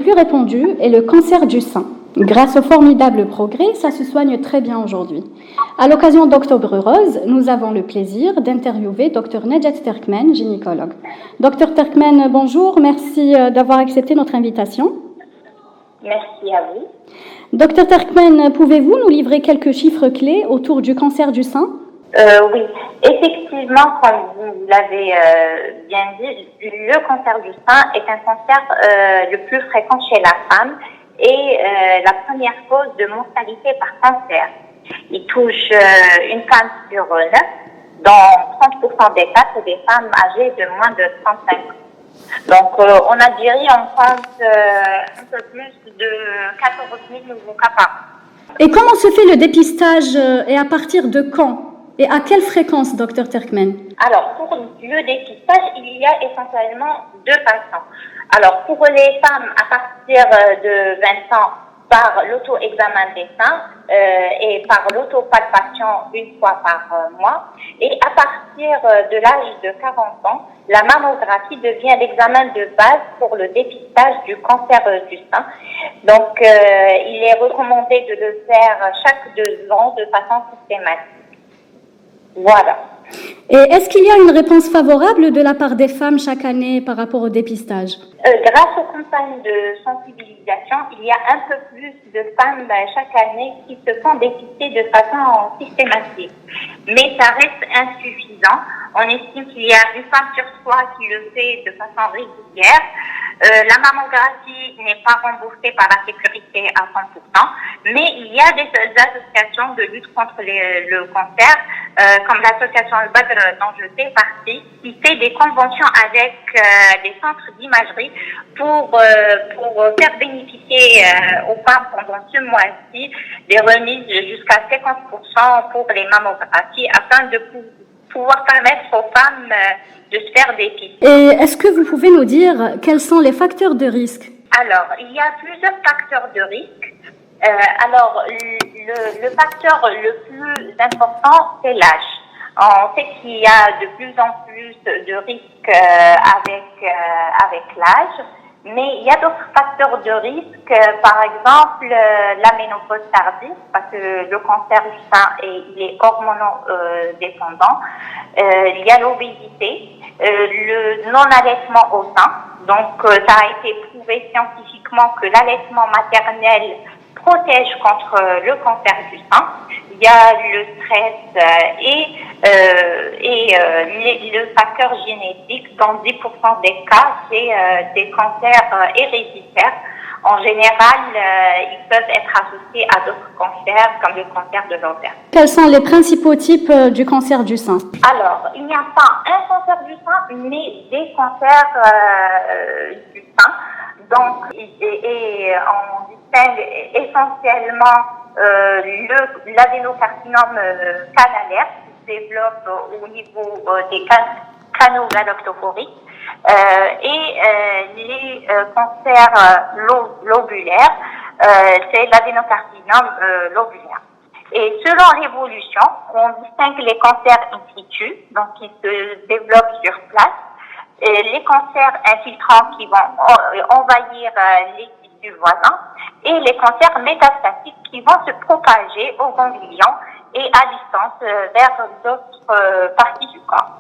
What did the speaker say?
plus répandu est le cancer du sein. Grâce aux formidables progrès, ça se soigne très bien aujourd'hui. À l'occasion d'Octobre Rose, nous avons le plaisir d'interviewer Dr Nejat Terkmen, gynécologue. Dr Terkmen, bonjour, merci d'avoir accepté notre invitation. Merci à vous. Dr Terkmen, pouvez-vous nous livrer quelques chiffres clés autour du cancer du sein? Oui, effectivement, comme vous l'avez bien dit, le cancer du sein est un cancer le plus fréquent chez la femme et la première cause de mortalité par cancer. Il touche une femme sur 9, dans 30% des cas, c'est des femmes âgées de moins de 35 ans. Donc, on a guéri en France un peu plus de 14 000 nouveaux cas par an. Et comment se fait le dépistage et à partir de quand? Et à quelle fréquence, Dr Terkmen? Alors, pour le dépistage, il y a essentiellement deux façons. Alors, pour les femmes à partir de 20 ans, par l'auto-examen des seins et par l'autopalpation une fois par mois. Et à partir de l'âge de 40 ans, la mammographie devient l'examen de base pour le dépistage du cancer du sein. Donc, il est recommandé de le faire chaque 2 ans de façon systématique. Voilà. Et est-ce qu'il y a une réponse favorable de la part des femmes chaque année par rapport au dépistage? Grâce aux campagnes de sensibilisation, il y a un peu plus de femmes chaque année qui se font dépister de façon systématique. Mais ça reste insuffisant. On estime qu'il y a une femme sur 3 qui le fait de façon régulière. La mammographie n'est pas remboursée par la sécurité à 100%, mais il y a des associations de lutte contre le cancer, comme l'association Al-Badr dont je fais partie, qui fait des conventions avec des centres d'imagerie pour faire bénéficier aux femmes pendant ce mois-ci des remises jusqu'à 50% pour les mammographies afin de pouvoir permettre aux femmes de se faire dépister. Et est-ce que vous pouvez nous dire quels sont les facteurs de risque? Alors, il y a plusieurs facteurs de risque. Alors, le facteur le plus important, c'est l'âge. On sait qu'il y a de plus en plus de risques avec l'âge, mais il y a d'autres facteurs de risque, par exemple la ménopause tardive, parce que le cancer du sein il est hormonodépendant. Il y a l'obésité, le non-allaitement au sein. Donc, ça a été prouvé scientifiquement que l'allaitement maternel protège contre le cancer du sein. Il y a le stress et le facteur génétique. Dans 10% des cas, c'est des cancers héréditaires. En général, ils peuvent être associés à d'autres cancers, comme le cancer de l'ovaire. Quels sont les principaux types du cancer du sein? Alors, il n'y a pas un cancer du sein, mais des cancers du sein. Donc, on distingue essentiellement l'adénocarcinome canalaire qui se développe au niveau des canaux galactophoriques et les cancers lobulaires, c'est l'adénocarcinome lobulaire. Et selon l'évolution, on distingue les cancers in situ, donc qui se développent sur place, et les cancers infiltrants qui vont envahir les tissus voisins, et les cancers métastatiques qui vont se propager au ganglion et à distance vers d'autres parties du corps.